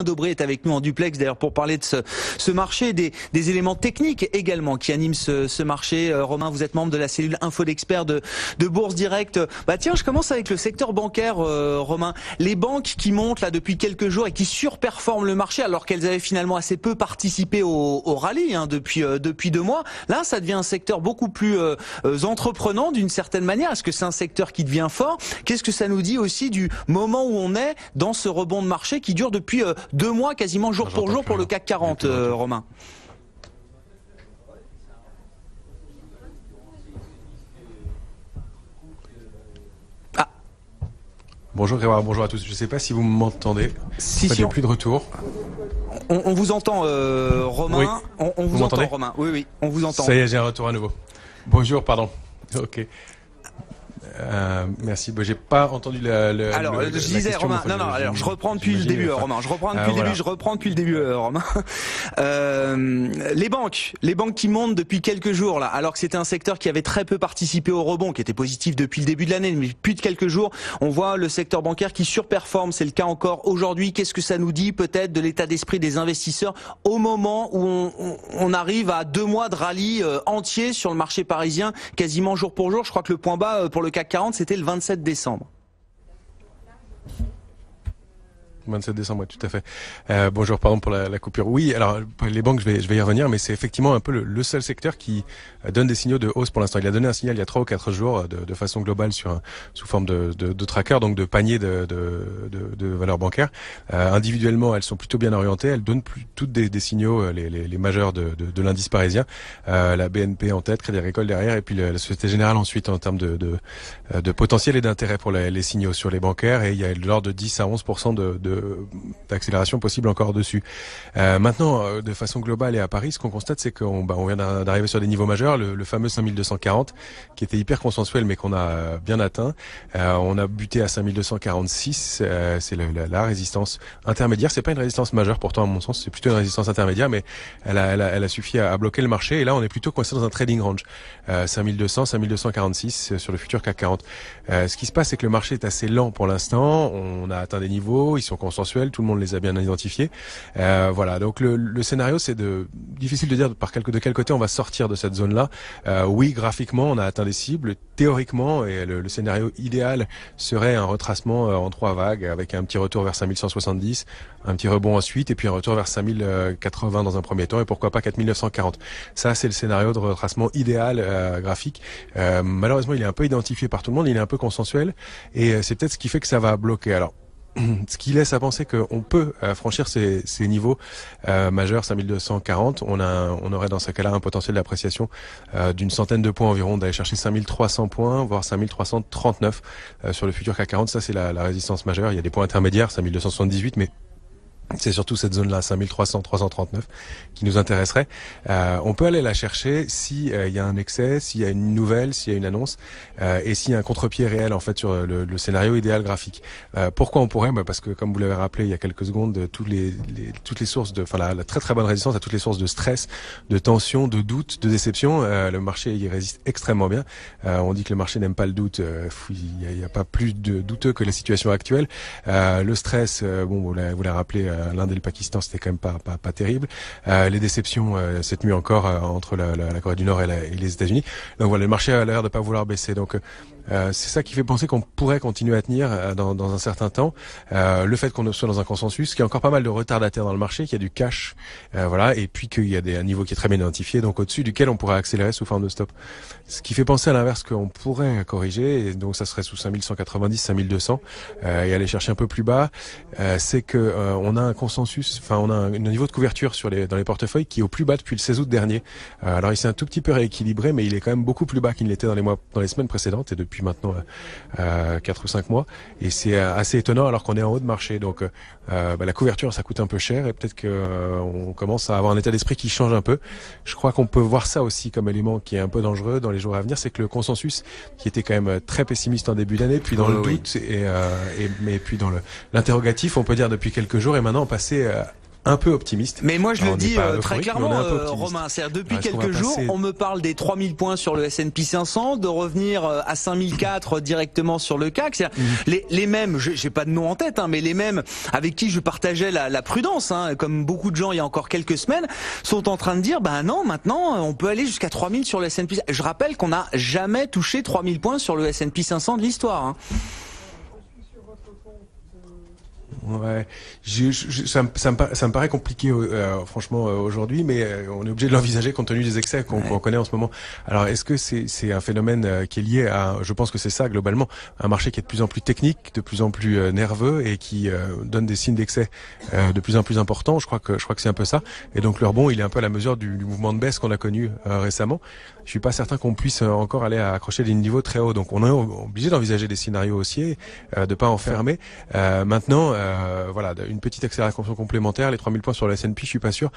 Dobré est avec nous en duplex d'ailleurs pour parler de ce marché, des éléments techniques également qui animent ce marché. Romain, vous êtes membre de la cellule Info d'Experts de Bourse Direct. Tiens, je commence avec le secteur bancaire, Romain. Les banques qui montent là depuis quelques jours et qui surperforment le marché alors qu'elles avaient finalement assez peu participé au rallye depuis 2 mois. Là, ça devient un secteur beaucoup plus entreprenant d'une certaine manière. Est-ce que c'est un secteur qui devient fort? Qu'est-ce que ça nous dit aussi du moment où on est dans ce rebond de marché qui dure depuis 2 mois quasiment jour pour jour pour le CAC 40, Romain? Bonjour Grégoire, bonjour à tous. Je ne sais pas si vous m'entendez. Si, il n'y a plus de retour. On vous entend, Romain. Oui. On vous entend, Romain. Oui, on vous entend. Ça y est, j'ai un retour à nouveau. Bonjour, pardon. Ok. Merci. J'ai pas entendu Alors, je disais, Romain. Alors, je reprends depuis le début, Romain. Je reprends depuis le début, Romain. Les banques qui montent depuis quelques jours, là, alors que c'était un secteur qui avait très peu participé au rebond, qui était positif depuis le début de l'année, mais plus de quelques jours, on voit le secteur bancaire qui surperforme. C'est le cas encore aujourd'hui. Qu'est-ce que ça nous dit, peut-être, de l'état d'esprit des investisseurs au moment où on arrive à 2 mois de rallye entier sur le marché parisien, quasiment jour pour jour? Je crois que le point bas pour le CAC 40, c'était le 27 décembre. 27 décembre, oui, tout à fait. Bonjour, pardon pour la coupure. Oui, alors les banques, je vais y revenir, mais c'est effectivement un peu le seul secteur qui donne des signaux de hausse pour l'instant. Il a donné un signal il y a 3 ou 4 jours de façon globale sous forme de tracker, donc de panier de valeurs bancaires. Individuellement, elles sont plutôt bien orientées. Elles donnent toutes des signaux, les majeurs de l'indice parisien. La BNP en tête, Crédit Agricole derrière, et puis la Société Générale ensuite en termes de potentiel et d'intérêt pour les signaux sur les bancaires. Et il y a l'ordre de 10 à 11% d'accélération possible encore dessus. Maintenant, de façon globale et à Paris, ce qu'on constate, c'est qu'on vient d'arriver sur des niveaux majeurs, le fameux 5240, qui était hyper consensuel, mais qu'on a bien atteint. On a buté à 5246, c'est la résistance intermédiaire. C'est pas une résistance majeure, pourtant, à mon sens, c'est plutôt une résistance intermédiaire, mais elle a suffi à bloquer le marché. Et là, on est plutôt coincé dans un trading range, 5200, 5246 sur le futur CAC 40. Ce qui se passe, c'est que le marché est assez lent pour l'instant. On a atteint des niveaux, ils sont consensuels, tout le monde les a bien identifiés. Voilà, donc le scénario, c'est difficile de dire de quel côté on va sortir de cette zone-là. Oui, graphiquement, on a atteint des cibles. Théoriquement, et le scénario idéal serait un retracement en 3 vagues, avec un petit retour vers 5170, un petit rebond ensuite, et puis un retour vers 5080 dans un premier temps, et pourquoi pas 4940. Ça, c'est le scénario de retracement idéal graphique. Malheureusement, il est un peu identifié par tout le monde, il est un peu consensuel, et c'est peut-être ce qui fait que ça va bloquer. Alors, ce qui laisse à penser qu'on peut franchir ces niveaux majeurs 5240. On aurait dans ce cas-là un potentiel d'appréciation d'une centaine de points environ, d'aller chercher 5300 points, voire 5339 sur le futur CAC 40. Ça, c'est la résistance majeure. Il y a des points intermédiaires, 5278, mais c'est surtout cette zone-là, 5300, 339, qui nous intéresserait. On peut aller la chercher si il y a un excès, s'il y a une nouvelle, s'il y a une annonce, et s'il y a un contre-pied réel en fait sur le scénario idéal graphique. Pourquoi on pourrait? Parce que comme vous l'avez rappelé il y a quelques secondes, toutes les sources la très très bonne résistance à toutes les sources de stress, de tension, de doute, de déception. Le marché y résiste extrêmement bien. On dit que le marché n'aime pas le doute. Il n'y a pas plus de douteux que la situation actuelle. Le stress, vous l'avez rappelé. L'Inde et le Pakistan, c'était quand même pas terrible. Les déceptions cette nuit encore entre la Corée du Nord et les États-Unis. Donc voilà, le marché a l'air de pas vouloir baisser. Donc c'est ça qui fait penser qu'on pourrait continuer à tenir dans un certain temps. Le fait qu'on soit dans un consensus, qu'il y a encore pas mal de retardataires dans le marché, qu'il y a du cash, voilà, et puis qu'il y a un niveau qui est très bien identifié, donc au-dessus duquel on pourrait accélérer sous forme de stop. Ce qui fait penser à l'inverse qu'on pourrait corriger, et donc ça serait sous 5190, 5200, et aller chercher un peu plus bas. C'est que on a un consensus, on a un niveau de couverture dans les portefeuilles qui est au plus bas depuis le 16 août dernier. Alors il s'est un tout petit peu rééquilibré, mais il est quand même beaucoup plus bas qu'il l'était dans les semaines précédentes et depuis maintenant 4 ou 5 mois. Et c'est assez étonnant alors qu'on est en haut de marché. Donc la couverture, ça coûte un peu cher et peut-être qu'on commence à avoir un état d'esprit qui change un peu. Je crois qu'on peut voir ça aussi comme élément qui est un peu dangereux dans les jours à venir, c'est que le consensus qui était quand même très pessimiste en début d'année, puis dans le doute mais puis dans l'interrogatif, on peut dire depuis quelques jours, est maintenant passé un peu optimiste. Mais moi je le dis très euphorique, clairement, Romain, c'est-à-dire depuis quelques jours, on me parle des 3000 points sur le S&P 500, de revenir à 5004 directement sur le CAC. Les mêmes, j'ai pas de nom en tête, hein, mais les mêmes avec qui je partageais la prudence, hein, comme beaucoup de gens il y a encore quelques semaines, sont en train de dire, ben non, maintenant on peut aller jusqu'à 3000 sur le S&P. Je rappelle qu'on n'a jamais touché 3000 points sur le S&P 500 de l'histoire. Hein. Ouais, ça me paraît compliqué, franchement, aujourd'hui, mais on est obligé de l'envisager compte tenu des excès qu'on connaît en ce moment. Alors, est-ce que c'est un phénomène qui est lié à, je pense que c'est ça globalement, un marché qui est de plus en plus technique, de plus en plus nerveux et qui donne des signes d'excès de plus en plus importants. Je crois que c'est un peu ça. Et donc le rebond, il est un peu à la mesure du mouvement de baisse qu'on a connu récemment. Je suis pas certain qu'on puisse encore aller accrocher des niveaux très hauts. Donc on est obligé d'envisager des scénarios haussiers, de pas enfermer. Maintenant, voilà, une petite accélération complémentaire, les 3000 points sur le S&P, je suis pas sûr.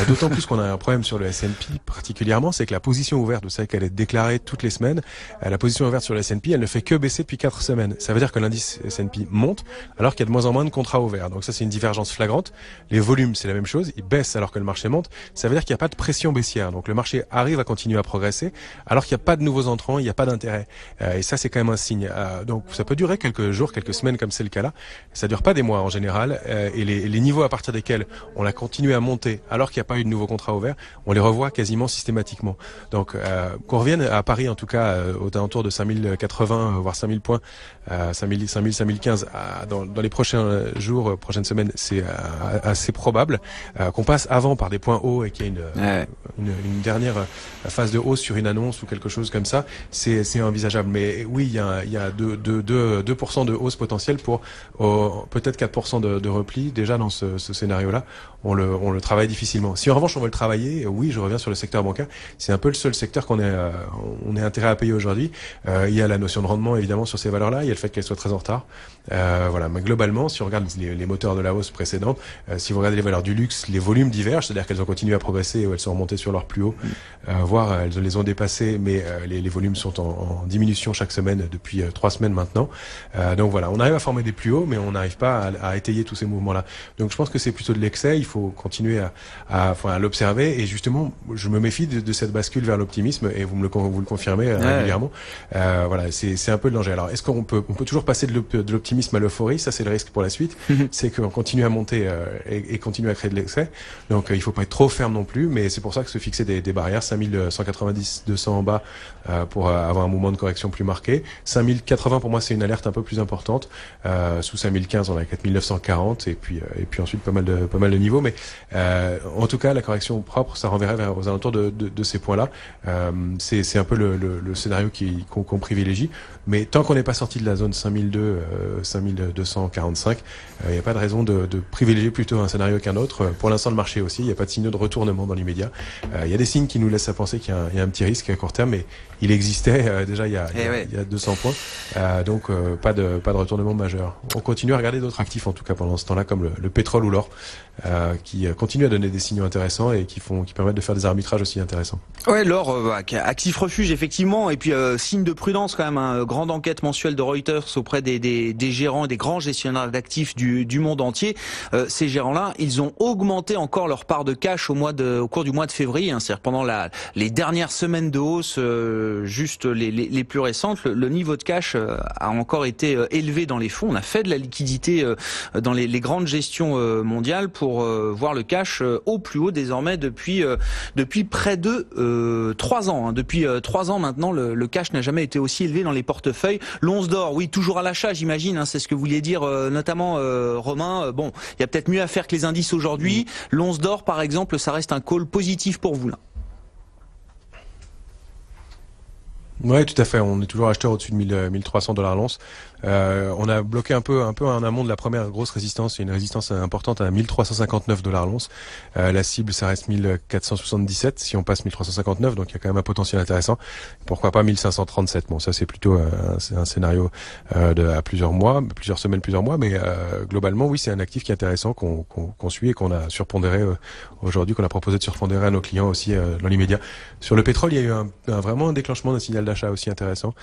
D'autant plus qu'on a un problème sur le S&P particulièrement, c'est que la position ouverte, vous savez qu'elle est déclarée toutes les semaines. La position ouverte sur le S&P, elle ne fait que baisser depuis 4 semaines. Ça veut dire que l'indice S&P monte alors qu'il y a de moins en moins de contrats ouverts. Donc ça, c'est une divergence flagrante. Les volumes, c'est la même chose. Ils baissent alors que le marché monte. Ça veut dire qu'il n'y a pas de pression baissière. Donc le marché arrive à continuer à progresser alors qu'il n'y a pas de nouveaux entrants, il n'y a pas d'intérêt. Et ça, c'est quand même un signe. Donc ça peut durer quelques jours, quelques semaines comme c'est le cas là. Ça dure pas des mois en général. Et les niveaux à partir desquels on a continué à monter alors qu'il n'y a pas eu de nouveaux contrats ouverts, on les revoit quasiment systématiquement. Donc qu'on revienne à Paris en tout cas aux alentours de 5080 voire 5000 points, 5000, 5015 dans les prochains jours, prochaines semaines, c'est assez probable. Qu'on passe avant par des points hauts et qu'il y ait une dernière phase de hausse sur une annonce ou quelque chose comme ça, c'est envisageable. Mais oui, il y a 2% de hausse potentielle pour peut-être 4% de repli. Déjà dans ce scénario-là, on le travaille difficilement. Si en revanche on veut le travailler, oui, je reviens sur le secteur bancaire. C'est un peu le seul secteur qu'on est intérêt à payer aujourd'hui. Il y a la notion de rendement évidemment sur ces valeurs-là. Il y a le fait qu'elles soient très en retard. Voilà. Mais globalement, si on regarde les moteurs de la hausse précédente, si vous regardez les valeurs du luxe, les volumes divergent, c'est-à-dire qu'elles ont continué à progresser ou elles sont remontées sur leur plus haut, voire elles les ont dépassées, mais les volumes sont en diminution chaque semaine depuis 3 semaines maintenant. Donc voilà, on arrive à former des plus hauts, mais on n'arrive pas à étayer tous ces mouvements-là. Donc je pense que c'est plutôt de l'excès. Il faut continuer à l'observer. Et justement, je me méfie de cette bascule vers l'optimisme. Et vous le confirmez régulièrement. Voilà, c'est un peu le danger. Alors, est-ce qu'on peut toujours passer de l'optimisme à l'euphorie? Ça, c'est le risque pour la suite. C'est qu'on continue à monter et continue à créer de l'excès. Donc, il faut pas être trop ferme non plus. Mais c'est pour ça que se fixer des barrières, 5190, 200 en bas pour avoir un mouvement de correction plus marqué. 5080 pour moi, c'est une alerte un peu plus importante. Sous 5015, on a 4940 et puis ensuite pas mal de niveaux. Mais en tout cas, la correction propre, ça renverrait aux alentours de ces points-là. C'est un peu le scénario qu'on privilégie. Mais tant qu'on n'est pas sorti de la zone 5002, 5245, il n'y a pas de raison de privilégier plutôt un scénario qu'un autre. Pour l'instant, le marché aussi, il n'y a pas de signaux de retournement dans l'immédiat. Il y a des signes qui nous laissent à penser qu'il y a un petit risque à court terme, mais il existait déjà il y a 200 points. Donc pas de retournement majeur. On continue à regarder d'autres actifs en tout cas pendant ce temps-là, comme le pétrole ou l'or, qui continuent à donner des signaux intéressants et qui permettent de faire des arbitrages aussi intéressants. Ouais, l'or, actif refuge effectivement, et puis signe de prudence quand même. Hein, grande enquête mensuelle de Reuters auprès des gérants et des grands gestionnaires d'actifs du monde entier. Ces gérants-là, ils ont augmenté encore leur part de cash au cours du mois de février. Hein, c'est-à-dire pendant les dernières semaines de hausse, juste les plus récentes, le niveau de cash a encore été élevé dans les fonds. On a fait de la liquidité dans les grandes gestions mondiales pour voir le cash au plus haut désormais depuis près de 3 ans. Hein. Depuis 3 ans maintenant, le cash n'a jamais été aussi élevé dans les portefeuilles. L'once d'or, oui, toujours à l'achat, j'imagine. Hein, c'est ce que vous vouliez dire, notamment Romain. Bon, il y a peut-être mieux à faire que les indices aujourd'hui. L'once d'or, par exemple, ça reste un call positif pour vous là. Ouais, tout à fait. On est toujours acheteur au-dessus de 1300 $ l'once. On a bloqué un peu en amont de la première grosse résistance. Il y a une résistance importante à 1359 $ l'once. La cible, ça reste 1477 si on passe 1359. Donc il y a quand même un potentiel intéressant. Pourquoi pas 1537? Bon, ça c'est plutôt un scénario à plusieurs semaines, plusieurs mois. Mais globalement, oui, c'est un actif qui est intéressant qu'on suit et qu'on a surpondéré aujourd'hui, qu'on a proposé de surpondérer à nos clients aussi dans l'immédiat. Sur le pétrole, il y a eu vraiment un déclenchement d'un signal d'achat aussi intéressant,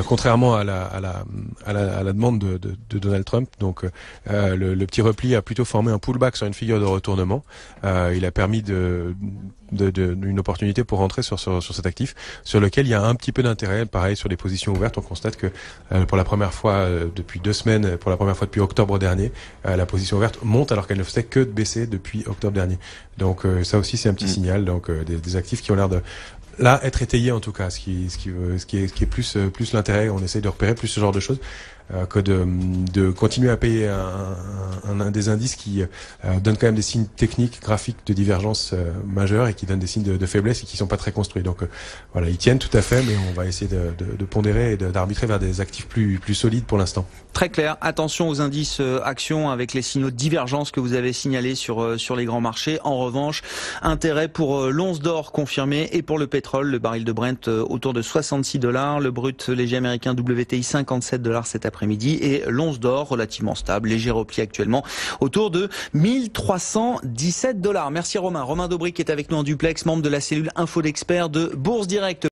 contrairement à la demande de Donald Trump. Donc le petit repli a plutôt formé un pullback sur une figure de retournement. Il a permis une opportunité pour rentrer sur cet actif, sur lequel il y a un petit peu d'intérêt. Pareil, sur les positions ouvertes, on constate que pour la première fois depuis 2 semaines, pour la première fois depuis octobre dernier, la position ouverte monte alors qu'elle ne faisait que de baisser depuis octobre dernier. Donc ça aussi c'est un petit signal. Donc des actifs qui ont l'air de là être étayés en tout cas, ce qui est plus l'intérêt. On essaye de repérer plus ce genre de choses que de continuer à payer un des indices qui donnent quand même des signes techniques, graphiques de divergence majeurs et qui donnent des signes de faiblesse et qui sont pas très construits. Donc voilà, ils tiennent tout à fait, mais on va essayer de pondérer et d'arbitrer vers des actifs plus solides pour l'instant. Très clair. Attention aux indices actions avec les signaux de divergence que vous avez signalés sur les grands marchés. En revanche, intérêt pour l'once d'or confirmé et pour le pétrole, le baril de Brent autour de $66, le brut léger américain WTI $57 cet après-midi et l'once d'or relativement stable, léger repli actuellement autour de $1317. Merci Romain. Romain Daubry qui est avec nous en duplex, membre de la cellule Info d'Experts de Bourse Direct.